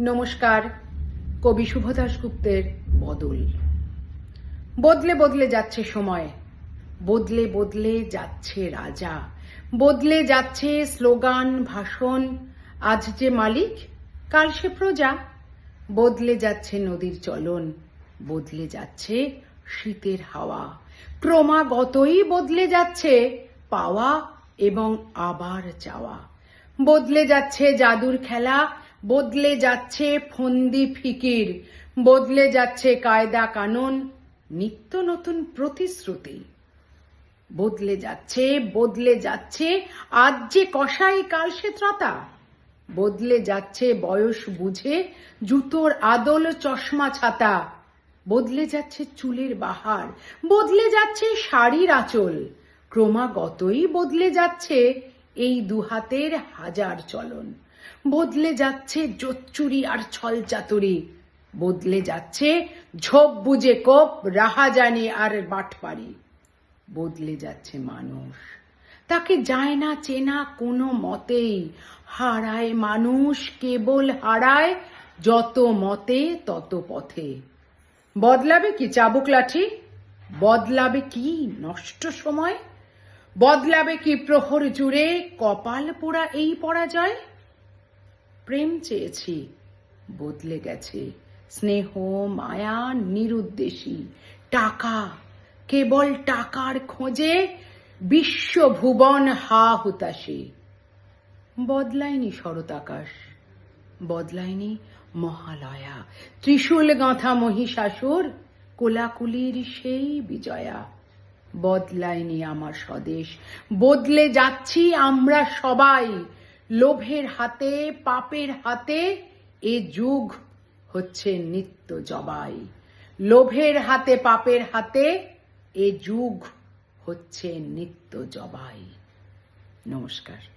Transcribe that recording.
নমস্কার। কবি শুভ দাশগুপ্তের বদল। বদলে বদলে যাচ্ছে সময়, বদলে বদলে যাচ্ছে রাজা, বদলে যাচ্ছে স্লোগান ভাষণ। আজ যে মালিক কাল সে প্রজা। বদলে যাচ্ছে নদীর চলন, বদলে যাচ্ছে শীতের হাওয়া। ক্রমাগতই বদলে যাচ্ছে পাওয়া এবং আবার চাওয়া। বদলে যাচ্ছে জাদুর খেলা, বদলে যাচ্ছে ফন্দি ফিকির, বদলে যাচ্ছে কায়দা কানুন, নিত্য নতুন প্রতিশ্রুতি। বদলে যাচ্ছে আজ যে কসাই কাল সে ত্রাতা। বদলে যাচ্ছে বয়স বুঝে জুতোর আদল চশমা ছাতা। বদলে যাচ্ছে চুলের বাহার, বদলে যাচ্ছে শাড়ির আঁচল। ক্রমাগতই বদলে যাচ্ছে এই দুহাতের হাজার চলন। বদলে যাচ্ছে জোচ্চুরি আর ছল চাতুরি, বদলে যাচ্ছে ঝোপ বুঝে কোপ রাহাজানি আর বাটপাড়ি। বদলে যাচ্ছে মানুষ, তাকে যায় না চেনা কোনো মতেই। হারায় মানুষ, কেবল হারায় যত মতে তত পথে। বদলাবে কি চাবুক লাঠি, বদলাবে কি নষ্ট সময়, বদলাবে কি প্রহর জুড়ে কপাল পোড়া এই পরাজয়। প্রেম চেয়েছি, বদলে গেছে স্নেহ মায়া নিরুদ্দেশী। টাকা, কেবল টাকার খোঁজে বিশ্বভুবন হা হুতাশী। বদলায়নি শরৎ আকাশ, বদলায়নি মহালয়া, ত্রিশূল গাঁথা মহিষাসুর, কোলাকুলির সেই বিজয়া। বদলায়নি আমার স্বদেশ, বদলে যাচ্ছি আমরা সবাই। লোভের হাতে পাপের হাতে এ যুগ হচ্ছে নিত্য জবাই। লোভের হাতে পাপের হাতে এ যুগ হচ্ছে নিত্য জবাই। নমস্কার।